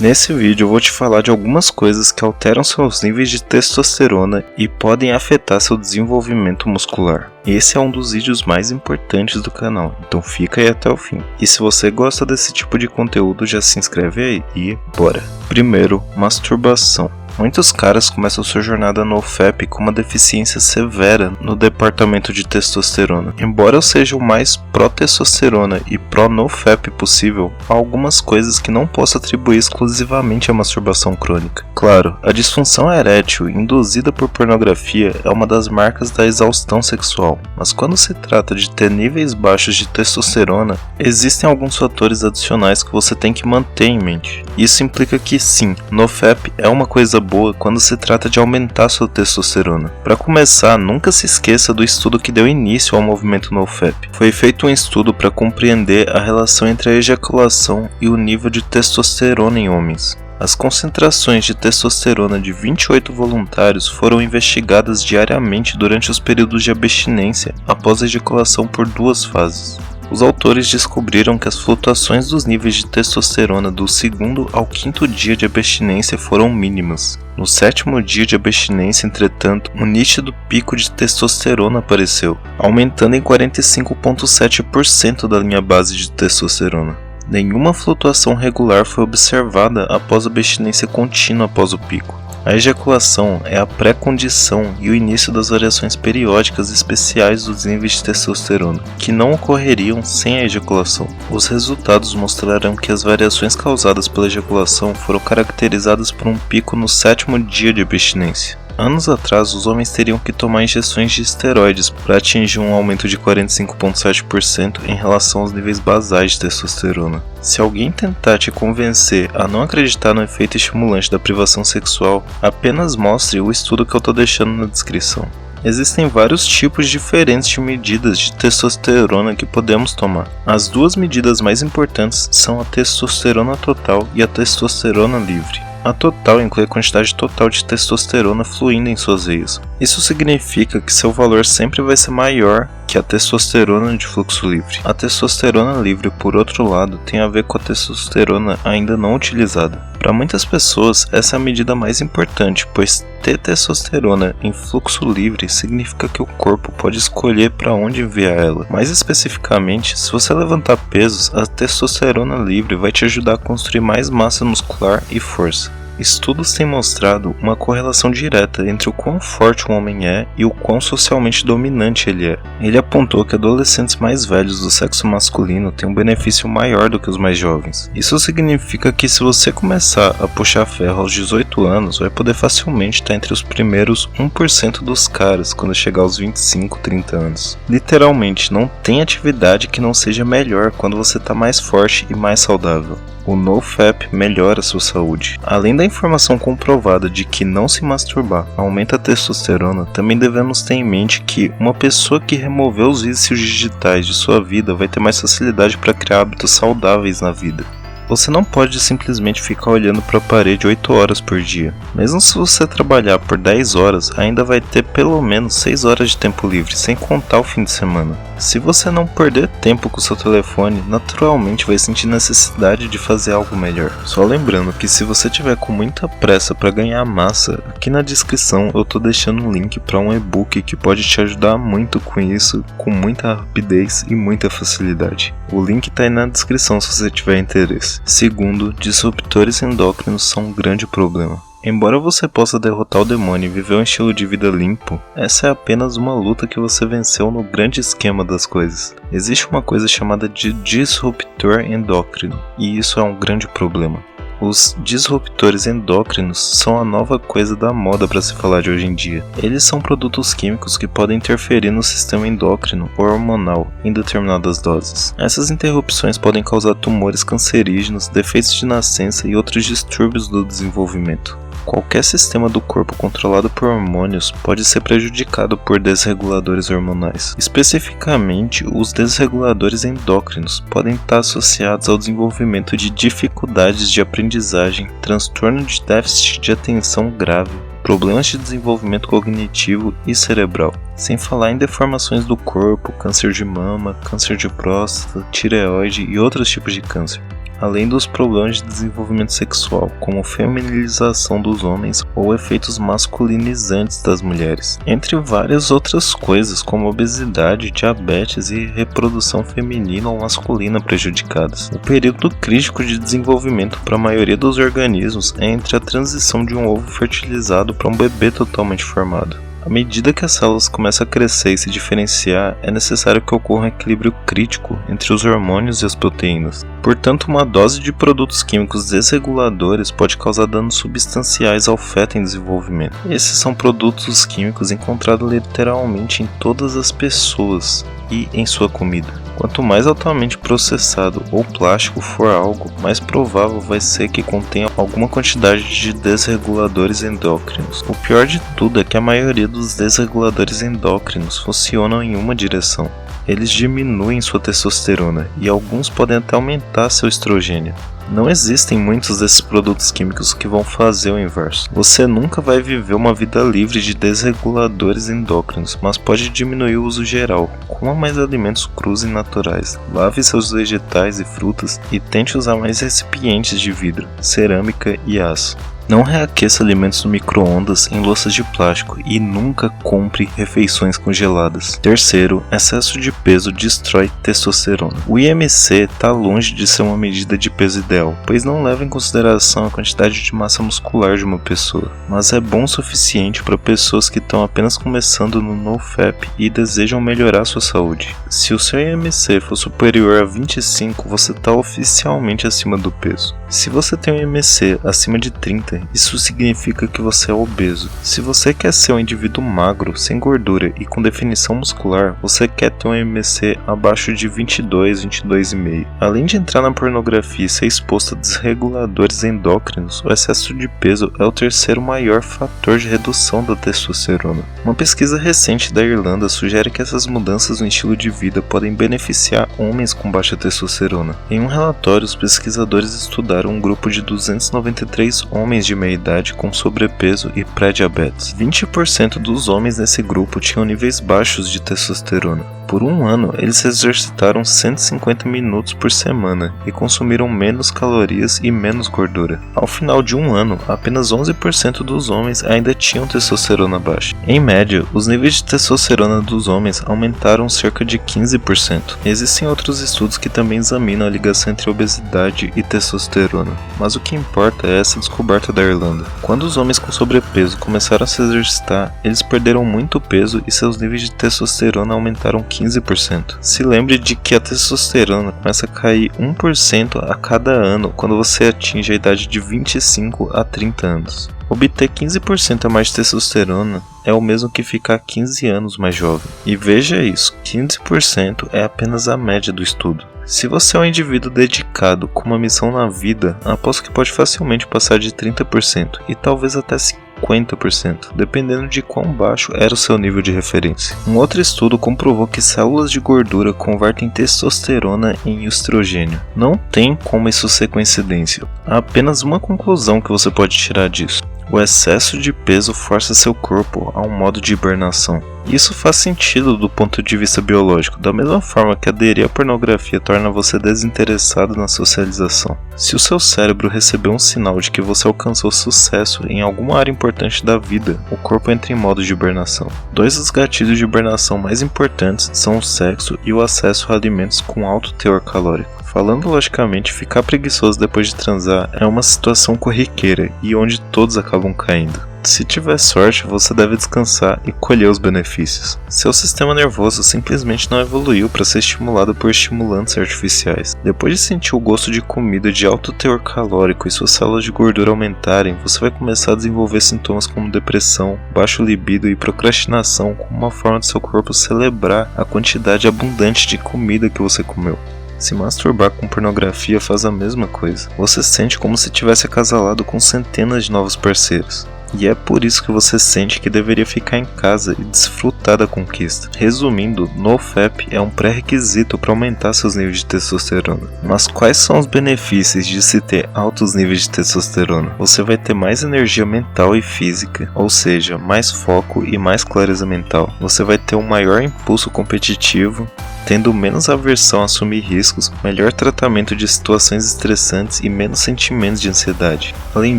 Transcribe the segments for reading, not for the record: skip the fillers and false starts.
Nesse vídeo eu vou te falar de algumas coisas que alteram seus níveis de testosterona e podem afetar seu desenvolvimento muscular. Esse é um dos vídeos mais importantes do canal, então fica aí até o fim. E se você gosta desse tipo de conteúdo, já se inscreve aí e bora! Primeiro, masturbação. Muitos caras começam sua jornada no NoFap com uma deficiência severa no departamento de testosterona. Embora eu seja o mais pró-testosterona e pró-NoFap possível, há algumas coisas que não posso atribuir exclusivamente à masturbação crônica. Claro, a disfunção erétil induzida por pornografia é uma das marcas da exaustão sexual, mas quando se trata de ter níveis baixos de testosterona, existem alguns fatores adicionais que você tem que manter em mente. Isso implica que sim, NoFap é uma coisa boa quando se trata de aumentar sua testosterona. Para começar, nunca se esqueça do estudo que deu início ao movimento NoFap. Foi feito um estudo para compreender a relação entre a ejaculação e o nível de testosterona em homens. As concentrações de testosterona de 28 voluntários foram investigadas diariamente durante os períodos de abstinência após a ejaculação por 2 fases. Os autores descobriram que as flutuações dos níveis de testosterona do 2º ao 5º dia de abstinência foram mínimas. No 7º dia de abstinência, entretanto, um nítido pico de testosterona apareceu, aumentando em 45,7% da linha base de testosterona. Nenhuma flutuação regular foi observada após a abstinência contínua após o pico. A ejaculação é a pré-condição e o início das variações periódicas especiais dos níveis de testosterona, que não ocorreriam sem a ejaculação. Os resultados mostrarão que as variações causadas pela ejaculação foram caracterizadas por um pico no 7º dia de abstinência. Anos atrás, os homens teriam que tomar injeções de esteroides para atingir um aumento de 45,7% em relação aos níveis basais de testosterona. Se alguém tentar te convencer a não acreditar no efeito estimulante da privação sexual, apenas mostre o estudo que eu estou deixando na descrição. Existem vários tipos diferentes de medidas de testosterona que podemos tomar. As 2 medidas mais importantes são a testosterona total e a testosterona livre. A total inclui a quantidade total de testosterona fluindo em suas veias. Isso significa que seu valor sempre vai ser maior que a testosterona de fluxo livre. A testosterona livre, por outro lado, tem a ver com a testosterona ainda não utilizada. Para muitas pessoas, essa é a medida mais importante, pois ter testosterona em fluxo livre significa que o corpo pode escolher para onde enviar ela. Mais especificamente, se você levantar pesos, a testosterona livre vai te ajudar a construir mais massa muscular e força. Estudos têm mostrado uma correlação direta entre o quão forte um homem é e o quão socialmente dominante ele é. Ele apontou que adolescentes mais velhos do sexo masculino têm um benefício maior do que os mais jovens. Isso significa que se você começar a puxar ferro aos 18 anos, vai poder facilmente estar entre os primeiros 1% dos caras quando chegar aos 25, 30 anos. Literalmente, não tem atividade que não seja melhor quando você está mais forte e mais saudável. O NoFap melhora sua saúde. Além da informação comprovada de que não se masturbar aumenta a testosterona, também devemos ter em mente que uma pessoa que removeu os vícios digitais de sua vida vai ter mais facilidade para criar hábitos saudáveis na vida. Você não pode simplesmente ficar olhando para a parede 8 horas por dia. Mesmo se você trabalhar por 10 horas, ainda vai ter pelo menos 6 horas de tempo livre, sem contar o fim de semana. Se você não perder tempo com seu telefone, naturalmente vai sentir necessidade de fazer algo melhor. Só lembrando que se você tiver com muita pressa para ganhar massa, aqui na descrição eu tô deixando um link para um e-book que pode te ajudar muito com isso, com muita rapidez e muita facilidade. O link tá aí na descrição se você tiver interesse. Segundo, disruptores endócrinos são um grande problema. Embora você possa derrotar o demônio e viver um estilo de vida limpo, essa é apenas uma luta que você venceu no grande esquema das coisas. Existe uma coisa chamada de disruptor endócrino, e isso é um grande problema. Os disruptores endócrinos são a nova coisa da moda para se falar de hoje em dia. Eles são produtos químicos que podem interferir no sistema endócrino ou hormonal em determinadas doses. Essas interrupções podem causar tumores cancerígenos, defeitos de nascença e outros distúrbios do desenvolvimento. Qualquer sistema do corpo controlado por hormônios pode ser prejudicado por desreguladores hormonais. Especificamente, os desreguladores endócrinos podem estar associados ao desenvolvimento de dificuldades de aprendizagem, transtorno de déficit de atenção grave, problemas de desenvolvimento cognitivo e cerebral, sem falar em deformações do corpo, câncer de mama, câncer de próstata, tireoide e outros tipos de câncer. além dos problemas de desenvolvimento sexual, como feminilização dos homens ou efeitos masculinizantes das mulheres, entre várias outras coisas como obesidade, diabetes e reprodução feminina ou masculina prejudicadas. O período crítico de desenvolvimento para a maioria dos organismos é entre a transição de um ovo fertilizado para um bebê totalmente formado. À medida que as células começam a crescer e se diferenciar, é necessário que ocorra um equilíbrio crítico entre os hormônios e as proteínas. Portanto, uma dose de produtos químicos desreguladores pode causar danos substanciais ao feto em desenvolvimento. Esses são produtos químicos encontrados literalmente em todas as pessoas e em sua comida. Quanto mais altamente processado ou plástico for algo, mais provável vai ser que contenha alguma quantidade de desreguladores endócrinos. O pior de tudo é que a maioria dos desreguladores endócrinos funcionam em uma direção. Eles diminuem sua testosterona e alguns podem até aumentar seu estrogênio. Não existem muitos desses produtos químicos que vão fazer o inverso. Você nunca vai viver uma vida livre de desreguladores endócrinos, mas pode diminuir o uso geral. Coma mais alimentos crus e naturais, lave seus vegetais e frutas e tente usar mais recipientes de vidro, cerâmica e aço. Não reaqueça alimentos no micro-ondas em louças de plástico e nunca compre refeições congeladas. Terceiro, excesso de peso destrói testosterona. O IMC está longe de ser uma medida de peso ideal, pois não leva em consideração a quantidade de massa muscular de uma pessoa, mas é bom o suficiente para pessoas que estão apenas começando no NoFap e desejam melhorar sua saúde. Se o seu IMC for superior a 25, você está oficialmente acima do peso. Se você tem um IMC acima de 30, isso significa que você é obeso. Se você quer ser um indivíduo magro, sem gordura e com definição muscular, você quer ter um IMC abaixo de 22, 22,5. Além de entrar na pornografia e ser exposto a desreguladores endócrinos, o excesso de peso é o terceiro maior fator de redução da testosterona. Uma pesquisa recente da Irlanda sugere que essas mudanças no estilo de vida podem beneficiar homens com baixa testosterona. Em um relatório, os pesquisadores estudaram um grupo de 293 homens de meia idade com sobrepeso e pré-diabetes. 20% dos homens nesse grupo tinham níveis baixos de testosterona. Por um ano, eles se exercitaram 150 minutos por semana e consumiram menos calorias e menos gordura. Ao final de um ano, apenas 11% dos homens ainda tinham testosterona baixa. Em média, os níveis de testosterona dos homens aumentaram cerca de 15%. Existem outros estudos que também examinam a ligação entre obesidade e testosterona, mas o que importa é essa descoberta da Irlanda. Quando os homens com sobrepeso começaram a se exercitar, eles perderam muito peso e seus níveis de testosterona aumentaram 15%. Se lembre de que a testosterona começa a cair 1% a cada ano quando você atinge a idade de 25 a 30 anos. Obter 15% a mais de testosterona é o mesmo que ficar 15 anos mais jovem. E veja isso, 15% é apenas a média do estudo. Se você é um indivíduo dedicado com uma missão na vida, aposto que pode facilmente passar de 30% e talvez até 50%, dependendo de quão baixo era o seu nível de referência. Um outro estudo comprovou que células de gordura convertem testosterona em estrogênio. Não tem como isso ser coincidência. Há apenas uma conclusão que você pode tirar disso. O excesso de peso força seu corpo a um modo de hibernação. Isso faz sentido do ponto de vista biológico, da mesma forma que aderir à pornografia torna você desinteressado na socialização. Se o seu cérebro receber um sinal de que você alcançou sucesso em alguma área importante da vida, o corpo entra em modo de hibernação. Dois dos gatilhos de hibernação mais importantes são o sexo e o acesso a alimentos com alto teor calórico. Falando logicamente, ficar preguiçoso depois de transar é uma situação corriqueira e onde todos acabam caindo. Se tiver sorte, você deve descansar e colher os benefícios. Seu sistema nervoso simplesmente não evoluiu para ser estimulado por estimulantes artificiais. Depois de sentir o gosto de comida de alto teor calórico e suas células de gordura aumentarem, você vai começar a desenvolver sintomas como depressão, baixo libido e procrastinação como uma forma de seu corpo celebrar a quantidade abundante de comida que você comeu. Se masturbar com pornografia faz a mesma coisa. Você sente como se tivesse acasalado com centenas de novos parceiros. E é por isso que você sente que deveria ficar em casa e desfrutar da conquista. Resumindo, NoFap é um pré-requisito para aumentar seus níveis de testosterona. Mas quais são os benefícios de se ter altos níveis de testosterona? Você vai ter mais energia mental e física, ou seja, mais foco e mais clareza mental. Você vai ter um maior impulso competitivo, tendo menos aversão a assumir riscos, melhor tratamento de situações estressantes e menos sentimentos de ansiedade. Além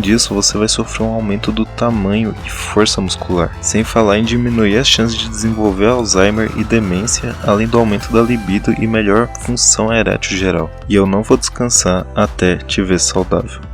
disso, você vai sofrer um aumento do tamanho e força muscular, sem falar em diminuir as chances de desenvolver Alzheimer e demência, além do aumento da libido e melhor função erétil geral. E eu não vou descansar até te ver saudável.